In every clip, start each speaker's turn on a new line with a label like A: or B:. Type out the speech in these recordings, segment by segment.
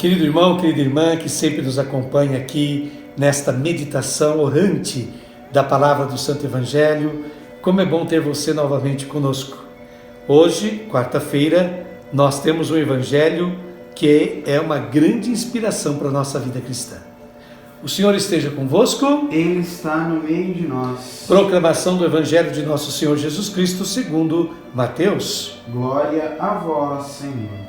A: Querido irmão, querida irmã, que sempre nos acompanha aqui nesta meditação orante da palavra do Santo Evangelho, como é bom ter você novamente conosco. Hoje, quarta-feira, nós temos um Evangelho que é uma grande inspiração para a nossa vida cristã. O Senhor esteja convosco.
B: Ele está no meio de nós.
A: Proclamação do Evangelho de nosso Senhor Jesus Cristo segundo Mateus.
B: Glória a vós, Senhor.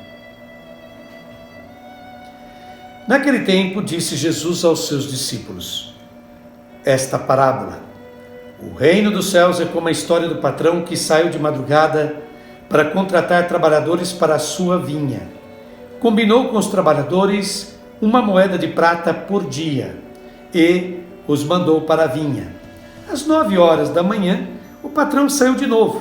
A: Naquele tempo, disse Jesus aos seus discípulos esta parábola: o reino dos céus é como a história do patrão que saiu de madrugada para contratar trabalhadores para a sua vinha. Combinou com os trabalhadores uma moeda de prata por dia e os mandou para a vinha. Às 9 horas da manhã, o patrão saiu de novo.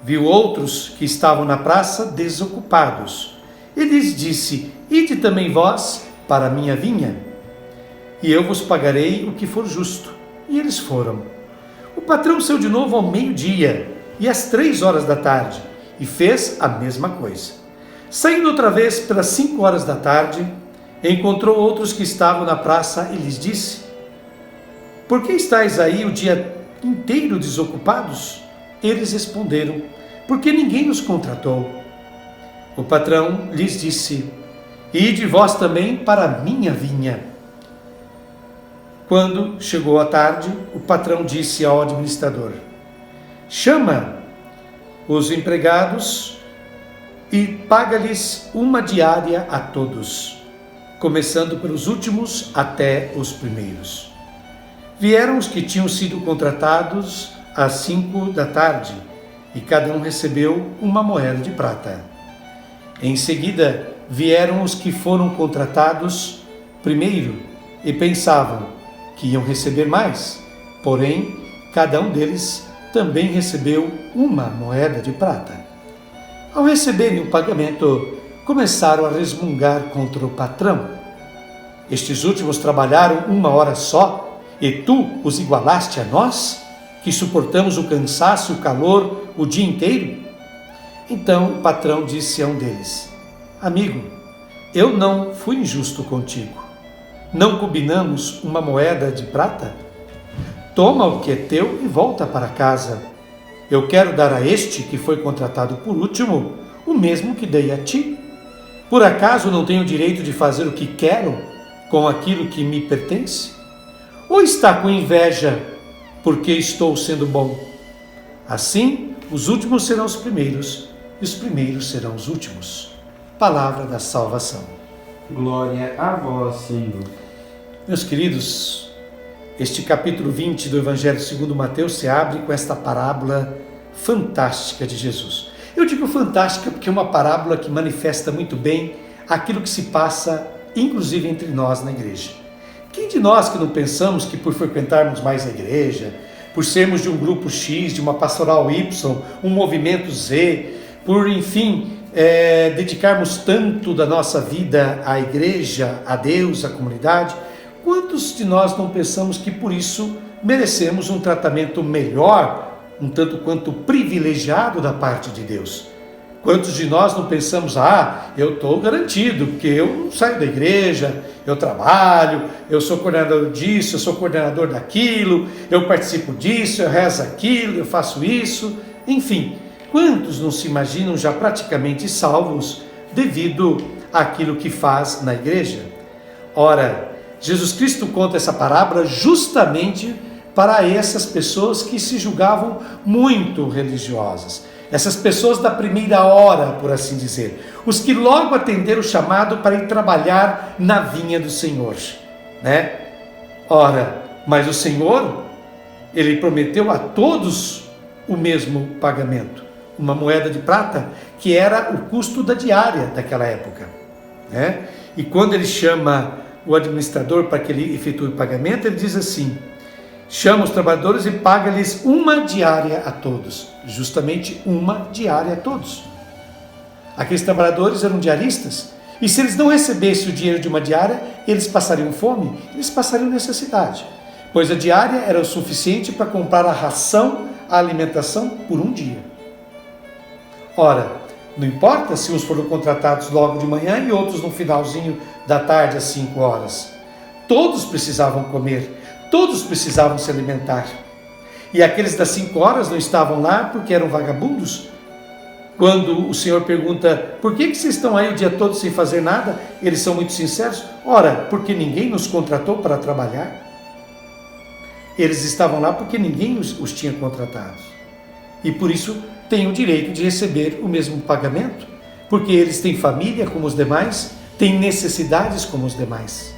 A: Viu outros que estavam na praça desocupados e lhes disse: ide também vós para a minha vinha, e eu vos pagarei o que for justo. E eles foram. O patrão saiu de novo ao meio-dia e às 3 horas da tarde, e fez a mesma coisa. Saindo outra vez pelas 5 horas da tarde, encontrou outros que estavam na praça e lhes disse: por que estáis aí o dia inteiro desocupados? Eles responderam: porque ninguém nos contratou. O patrão lhes disse: ide vós também para a minha vinha. Quando chegou a tarde, o patrão disse ao administrador: chama os empregados e paga-lhes uma diária a todos, começando pelos últimos até os primeiros. Vieram os que tinham sido contratados às 5 da tarde, e cada um recebeu uma moeda de prata. Em seguida, vieram os que foram contratados primeiro e pensavam que iam receber mais, porém, cada um deles também recebeu uma moeda de prata. Ao receberem o pagamento, começaram a resmungar contra o patrão. Estes últimos trabalharam 1 hora só, e tu os igualaste a nós, que suportamos o cansaço e o calor o dia inteiro? Então o patrão disse a um deles: amigo, eu não fui injusto contigo. Não combinamos uma moeda de prata? Toma o que é teu e volta para casa. Eu quero dar a este que foi contratado por último o mesmo que dei a ti. Por acaso não tenho o direito de fazer o que quero com aquilo que me pertence? Ou está com inveja porque estou sendo bom? Assim, os últimos serão os primeiros e os primeiros serão os últimos. Palavra da salvação.
B: Glória a vós, Senhor.
A: Meus queridos, este capítulo 20 do Evangelho segundo Mateus se abre com esta parábola fantástica de Jesus. Eu digo fantástica porque é uma parábola que manifesta muito bem aquilo que se passa, inclusive entre nós na igreja. Quem de nós que não pensamos que por frequentarmos mais a igreja, por sermos de um grupo X, de uma pastoral Y, um movimento Z, por, enfim, dedicarmos tanto da nossa vida à igreja, a Deus, à comunidade, quantos de nós não pensamos que por isso merecemos um tratamento melhor, um tanto quanto privilegiado da parte de Deus? Quantos de nós não pensamos: eu estou garantido, porque eu saio da igreja, eu trabalho, eu sou coordenador disso, eu sou coordenador daquilo, eu participo disso, eu rezo aquilo, eu faço isso, enfim. Quantos não se imaginam já praticamente salvos devido àquilo que faz na igreja? Ora, Jesus Cristo conta essa parábola justamente para essas pessoas que se julgavam muito religiosas. Essas pessoas da primeira hora, por assim dizer. Os que logo atenderam o chamado para ir trabalhar na vinha do Senhor, né? Ora, mas o Senhor, Ele prometeu a todos o mesmo pagamento. Uma moeda de prata, que era o custo da diária daquela época, né? E quando Ele chama o administrador para que ele efetue o pagamento, Ele diz assim: chama os trabalhadores e paga-lhes uma diária a todos. Justamente uma diária a todos. Aqueles trabalhadores eram diaristas, e se eles não recebessem o dinheiro de uma diária, eles passariam fome, eles passariam necessidade, pois a diária era o suficiente para comprar a ração, a alimentação por um dia. Ora, Não importa se uns foram contratados logo de manhã e outros no finalzinho da tarde, às 5 horas. Todos precisavam comer, todos precisavam se alimentar. E aqueles das 5 horas não estavam lá porque eram vagabundos? Quando o Senhor pergunta, por que vocês estão aí o dia todo sem fazer nada? Eles são muito sinceros. Ora, porque ninguém nos contratou para trabalhar. Eles estavam lá porque ninguém os tinha contratado. E por isso têm o direito de receber o mesmo pagamento. Porque eles têm família como os demais, têm necessidades como os demais.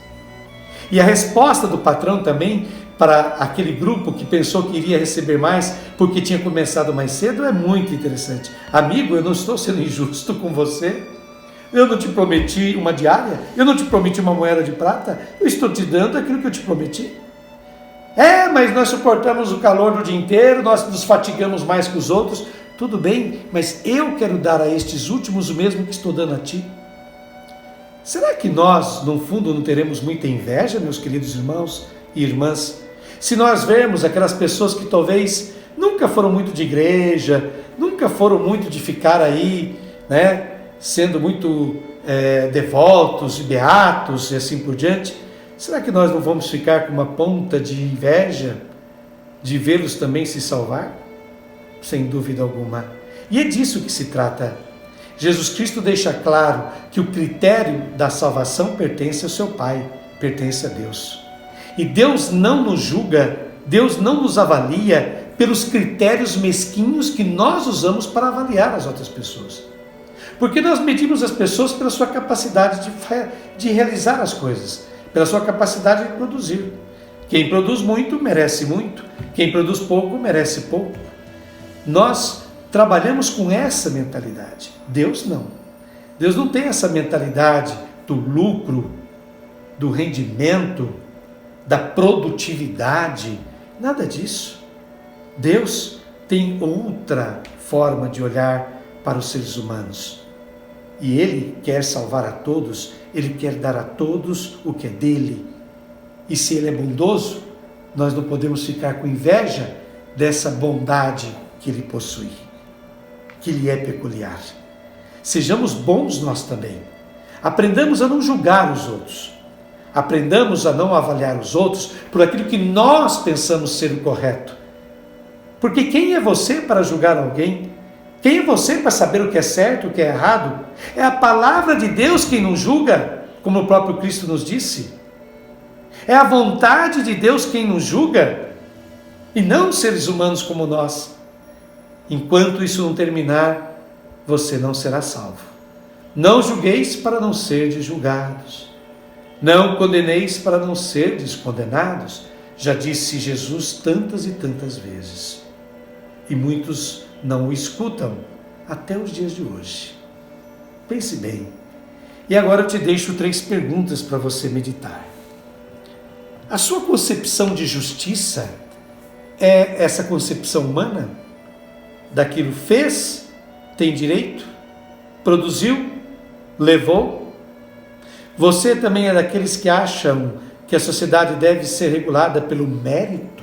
A: E a resposta do patrão também para aquele grupo que pensou que iria receber mais porque tinha começado mais cedo é muito interessante. Amigo, eu não estou sendo injusto com você. Eu não te prometi uma diária, eu não te prometi uma moeda de prata, eu estou te dando aquilo que eu te prometi. Mas nós suportamos o calor do dia inteiro, nós nos fatigamos mais que os outros. Tudo bem, mas eu quero dar a estes últimos o mesmo que estou dando a ti. Será que nós, no fundo, não teremos muita inveja, meus queridos irmãos e irmãs, se nós vermos aquelas pessoas que talvez nunca foram muito de igreja, nunca foram muito de ficar aí, sendo muito devotos e beatos e assim por diante, será que nós não vamos ficar com uma ponta de inveja de vê-los também se salvar? Sem dúvida alguma. E é disso que se trata. Jesus Cristo deixa claro que o critério da salvação pertence ao seu Pai, pertence a Deus. E Deus não nos julga, Deus não nos avalia pelos critérios mesquinhos que nós usamos para avaliar as outras pessoas. Porque nós medimos as pessoas pela sua capacidade de realizar as coisas, pela sua capacidade de produzir. Quem produz muito, merece muito. Quem produz pouco, merece pouco. Nós trabalhamos com essa mentalidade. Deus não. Deus não tem essa mentalidade do lucro, do rendimento, da produtividade, nada disso. Deus tem outra forma de olhar para os seres humanos. E Ele quer salvar a todos, Ele quer dar a todos o que é dele. E se Ele é bondoso, nós não podemos ficar com inveja dessa bondade que Ele possui, que lhe é peculiar. Sejamos bons nós também. Aprendamos a não julgar os outros. Aprendamos a não avaliar os outros por aquilo que nós pensamos ser o correto. Porque quem é você para julgar alguém? Quem é você para saber o que é certo e o que é errado? É a palavra de Deus quem nos julga, como o próprio Cristo nos disse. É a vontade de Deus quem nos julga, e não seres humanos como nós. Enquanto isso não terminar, você não será salvo. Não julgueis para não serdes julgados. Não condeneis para não serdes condenados, já disse Jesus tantas e tantas vezes. E muitos não o escutam até os dias de hoje. Pense bem. E agora eu te deixo 3 perguntas para você meditar. A sua concepção de justiça é essa concepção humana? Daquilo fez, tem direito, produziu, levou? Você também é daqueles que acham que a sociedade deve ser regulada pelo mérito,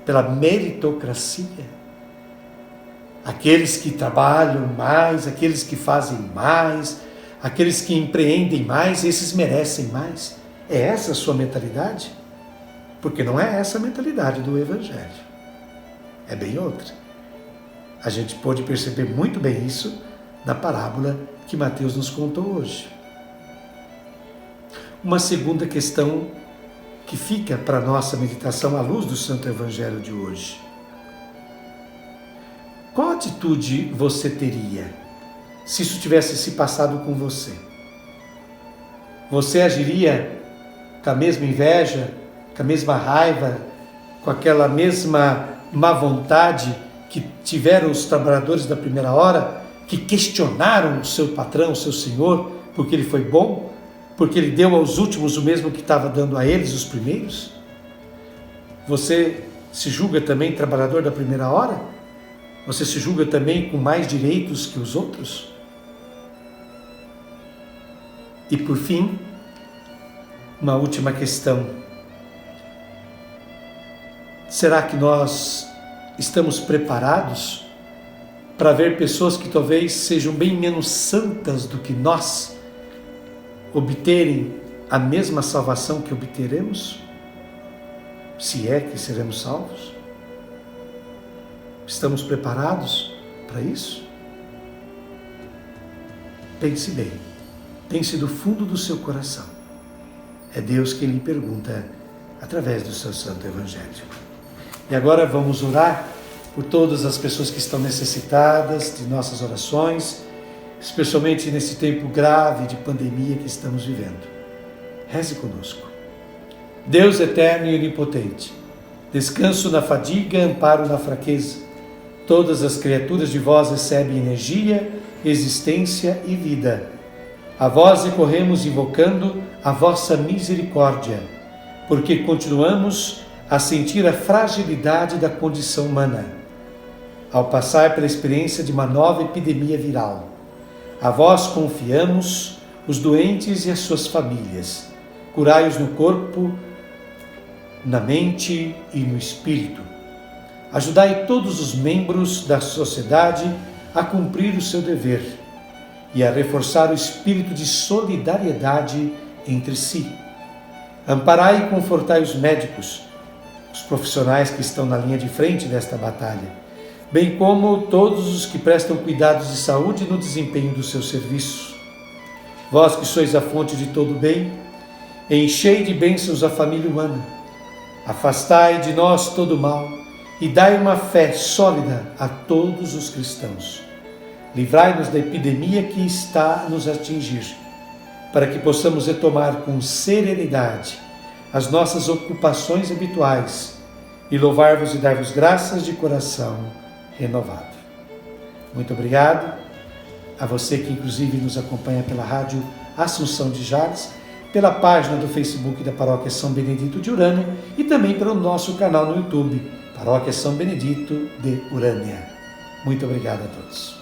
A: pela meritocracia? Aqueles que trabalham mais, aqueles que fazem mais, aqueles que empreendem mais, esses merecem mais. É essa a sua mentalidade? Porque não é essa a mentalidade do Evangelho. É bem outra. A gente pode perceber muito bem isso na parábola que Mateus nos contou hoje. Uma segunda questão que fica para a nossa meditação à luz do Santo Evangelho de hoje. Qual atitude você teria se isso tivesse se passado com você? Você agiria com a mesma inveja, com a mesma raiva, com aquela mesma má vontade que tiveram os trabalhadores da primeira hora, que questionaram o seu patrão, o seu senhor, porque ele foi bom? Porque ele deu aos últimos o mesmo que estava dando a eles, os primeiros? Você se julga também trabalhador da primeira hora? Você se julga também com mais direitos que os outros? E por fim, uma última questão. Será que nós estamos preparados para ver pessoas que talvez sejam bem menos santas do que nós obterem a mesma salvação que obteremos? Se é que seremos salvos? Estamos preparados para isso? Pense bem, pense do fundo do seu coração. É Deus quem lhe pergunta através do seu Santo Evangelho. E agora vamos orar por todas as pessoas que estão necessitadas de nossas orações, especialmente nesse tempo grave de pandemia que estamos vivendo. Reze conosco. Deus eterno e onipotente, descanso na fadiga, amparo na fraqueza. Todas as criaturas de vós recebem energia, existência e vida. A vós recorremos invocando a vossa misericórdia, porque continuamos a sentir a fragilidade da condição humana. Ao passar pela experiência de uma nova epidemia viral, a vós confiamos os doentes e as suas famílias. Curai-os no corpo, na mente e no espírito. Ajudai todos os membros da sociedade a cumprir o seu dever e a reforçar o espírito de solidariedade entre si. Amparai e confortai os médicos, os profissionais que estão na linha de frente desta batalha, bem como todos os que prestam cuidados de saúde no desempenho dos seus serviços. Vós que sois a fonte de todo bem, enchei de bênçãos a família humana. Afastai de nós todo o mal e dai uma fé sólida a todos os cristãos. Livrai-nos da epidemia que está a nos atingir, para que possamos retomar com serenidade as nossas ocupações habituais e louvar-vos e dar-vos graças de coração renovado. Muito obrigado a você que inclusive nos acompanha pela rádio Assunção de Jales, pela página do Facebook da Paróquia São Benedito de Urânia e também pelo nosso canal no YouTube, Paróquia São Benedito de Urânia. Muito obrigado a todos.